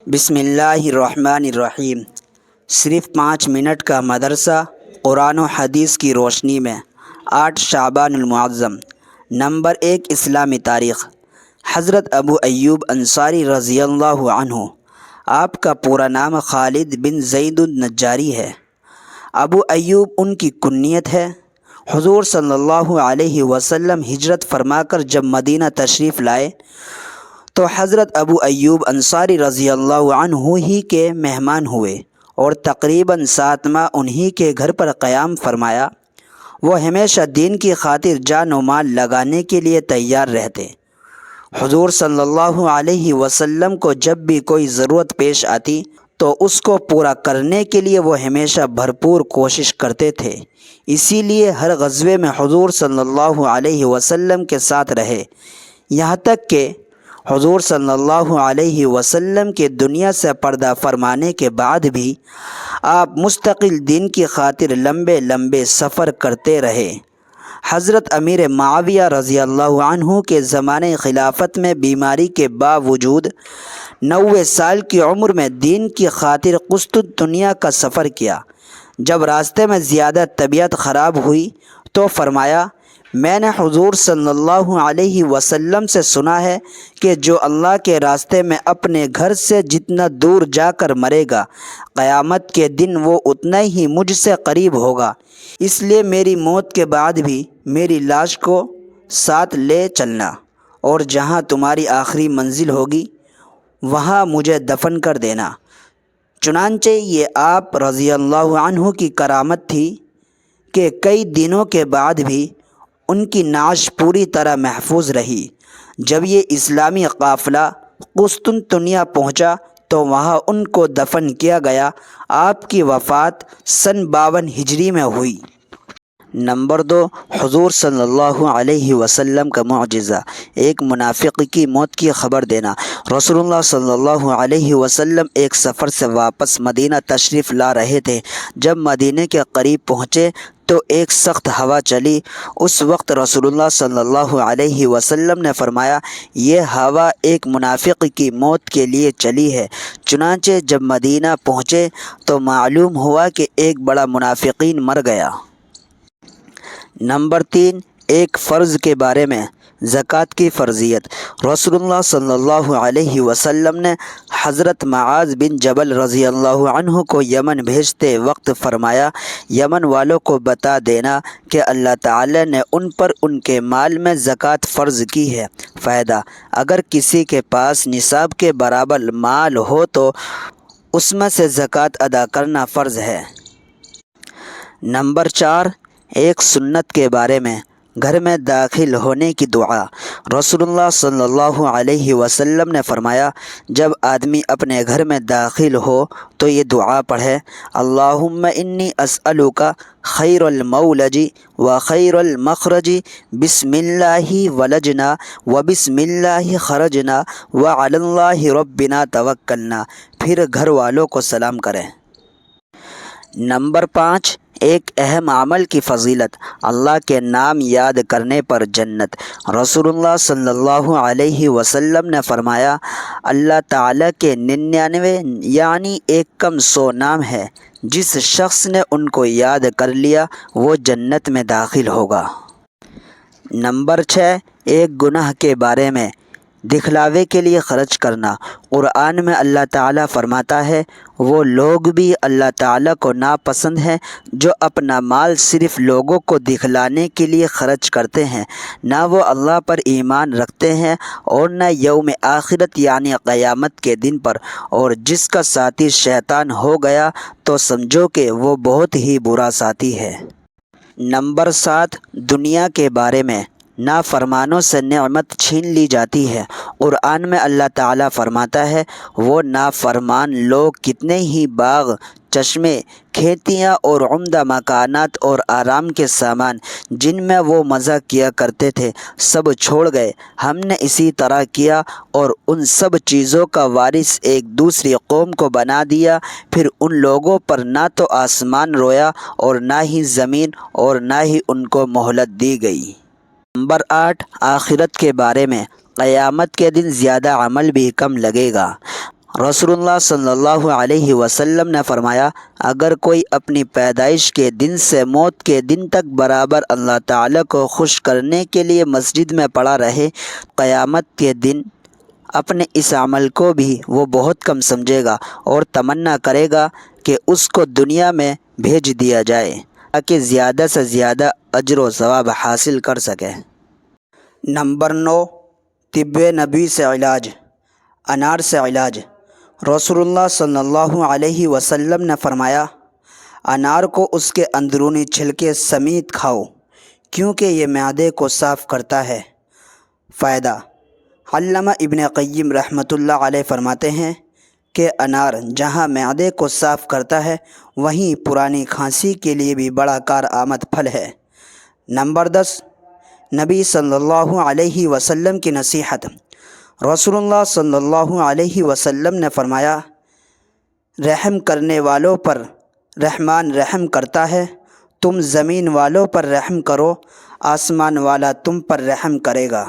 بسم اللہ الرحمن الرحیم۔ صرف 5 منٹ کا مدرسہ قرآن و حدیث کی روشنی میں 8 شعبان المعظم۔ نمبر 1، اسلامی تاریخ۔ حضرت ابو ایوب انصاری رضی اللہ عنہ، آپ کا پورا نام خالد بن زید النجاری ہے۔ ابو ایوب ان کی کنیت ہے۔ حضور صلی اللہ علیہ وسلم ہجرت فرما کر جب مدینہ تشریف لائے تو حضرت ابو ایوب انصاری رضی اللہ عنہ ہی کے مہمان ہوئے اور تقریباً 7 ماہ انہی کے گھر پر قیام فرمایا۔ وہ ہمیشہ دین کی خاطر جان و مال لگانے کے لیے تیار رہتے۔ حضور صلی اللہ علیہ وسلم کو جب بھی کوئی ضرورت پیش آتی تو اس کو پورا کرنے کے لیے وہ ہمیشہ بھرپور کوشش کرتے تھے۔ اسی لیے ہر غزوے میں حضور صلی اللہ علیہ وسلم کے ساتھ رہے، یہاں تک کہ حضور صلی اللہ علیہ وسلم کے دنیا سے پردہ فرمانے کے بعد بھی آپ مستقل دین کی خاطر لمبے لمبے سفر کرتے رہے۔ حضرت امیر معاویہ رضی اللہ عنہ کے زمانے خلافت میں بیماری کے باوجود 90 سال کی عمر میں دین کی خاطر قسطنطنیہ کا سفر کیا۔ جب راستے میں زیادہ طبیعت خراب ہوئی تو فرمایا، میں نے حضور صلی اللہ علیہ وسلم سے سنا ہے کہ جو اللہ کے راستے میں اپنے گھر سے جتنا دور جا کر مرے گا، قیامت کے دن وہ اتنا ہی مجھ سے قریب ہوگا۔ اس لیے میری موت کے بعد بھی میری لاش کو ساتھ لے چلنا، اور جہاں تمہاری آخری منزل ہوگی وہاں مجھے دفن کر دینا۔ چنانچہ یہ آپ رضی اللہ عنہ کی کرامت تھی کہ کئی دنوں کے بعد بھی ان کی نعش پوری طرح محفوظ رہی۔ جب یہ اسلامی قافلہ قسطنطنیہ پہنچا تو وہاں ان کو دفن کیا گیا۔ آپ کی وفات سن 52 ہجری میں ہوئی۔ نمبر 2، حضور صلی اللہ علیہ وسلم کا معجزہ، ایک منافق کی موت کی خبر دینا۔ رسول اللہ صلی اللہ علیہ وسلم ایک سفر سے واپس مدینہ تشریف لا رہے تھے۔ جب مدینہ کے قریب پہنچے تو ایک سخت ہوا چلی۔ اس وقت رسول اللہ صلی اللہ علیہ وسلم نے فرمایا، یہ ہوا ایک منافق کی موت کے لیے چلی ہے۔ چنانچہ جب مدینہ پہنچے تو معلوم ہوا کہ ایک بڑا منافقین مر گیا۔ نمبر 3، ایک فرض کے بارے میں، زکوٰۃ کی فرضیت۔ رسول اللہ صلی اللہ علیہ وسلم نے حضرت معاذ بن جبل رضی اللہ عنہ کو یمن بھیجتے وقت فرمایا، یمن والوں کو بتا دینا کہ اللہ تعالی نے ان پر ان کے مال میں زکوٰۃ فرض کی ہے۔ فائدہ: اگر کسی کے پاس نصاب کے برابر مال ہو تو اس میں سے زکوٰۃ ادا کرنا فرض ہے۔ نمبر 4، ایک سنت کے بارے میں، گھر میں داخل ہونے کی دعا۔ رسول اللہ صلی اللہ علیہ وسلم نے فرمایا، جب آدمی اپنے گھر میں داخل ہو تو یہ دعا پڑھے، اللہم انی اسألک خیر المولج و خیر المخرج، بسم اللہ ولجنا و بسم اللہ خرجنا وعلی اللہ ربنا توکلنا۔ پھر گھر والوں کو سلام کریں۔ نمبر 5، ایک اہم عمل کی فضیلت، اللہ کے نام یاد کرنے پر جنت۔ رسول اللہ صلی اللہ علیہ وسلم نے فرمایا، اللہ تعالیٰ کے 99 یعنی 100 نام ہے، جس شخص نے ان کو یاد کر لیا وہ جنت میں داخل ہوگا۔ نمبر 6، ایک گناہ کے بارے میں، دکھلاوے کے لیے خرچ کرنا۔ قرآن میں اللہ تعالیٰ فرماتا ہے، وہ لوگ بھی اللہ تعالیٰ کو ناپسند ہیں جو اپنا مال صرف لوگوں کو دکھلانے کے لیے خرچ کرتے ہیں، نہ وہ اللہ پر ایمان رکھتے ہیں اور نہ یوم آخرت یعنی قیامت کے دن پر، اور جس کا ساتھی شیطان ہو گیا تو سمجھو کہ وہ بہت ہی برا ساتھی ہے۔ نمبر 7، دنیا کے بارے میں، نافرمانوں سے نعمت چھین لی جاتی ہے۔ قرآن میں اللہ تعالیٰ فرماتا ہے، وہ نافرمان لوگ کتنے ہی باغ، چشمے، کھیتیاں اور عمدہ مکانات اور آرام کے سامان جن میں وہ مزہ کیا کرتے تھے سب چھوڑ گئے۔ ہم نے اسی طرح کیا اور ان سب چیزوں کا وارث ایک دوسری قوم کو بنا دیا، پھر ان لوگوں پر نہ تو آسمان رویا اور نہ ہی زمین، اور نہ ہی ان کو مہلت دی گئی۔ نمبر 8، آخرت کے بارے میں، قیامت کے دن زیادہ عمل بھی کم لگے گا۔ رسول اللہ صلی اللہ علیہ وسلم نے فرمایا، اگر کوئی اپنی پیدائش کے دن سے موت کے دن تک برابر اللہ تعالیٰ کو خوش کرنے کے لیے مسجد میں پڑا رہے، قیامت کے دن اپنے اس عمل کو بھی وہ بہت کم سمجھے گا اور تمنا کرے گا کہ اس کو دنیا میں بھیج دیا جائے تاکہ زیادہ سے زیادہ اجر و ثواب حاصل کر سکے۔ نمبر 9، طب نبوی سے علاج، انار سے علاج۔ رسول اللہ صلی اللہ علیہ وسلم نے فرمایا، انار کو اس کے اندرونی چھلکے سمیت کھاؤ کیونکہ یہ معدے کو صاف کرتا ہے۔ فائدہ: علامہ ابن قیم رحمۃ اللہ علیہ فرماتے ہیں کہ انار جہاں معدے کو صاف کرتا ہے وہیں پرانی کھانسی کے لیے بھی بڑا کارآمد پھل ہے۔ نمبر 10، نبی صلی اللہ علیہ وسلم کی نصیحت۔ رسول اللہ صلی اللہ علیہ وسلم نے فرمایا، رحم کرنے والوں پر رحمان رحم کرتا ہے، تم زمین والوں پر رحم کرو، آسمان والا تم پر رحم کرے گا۔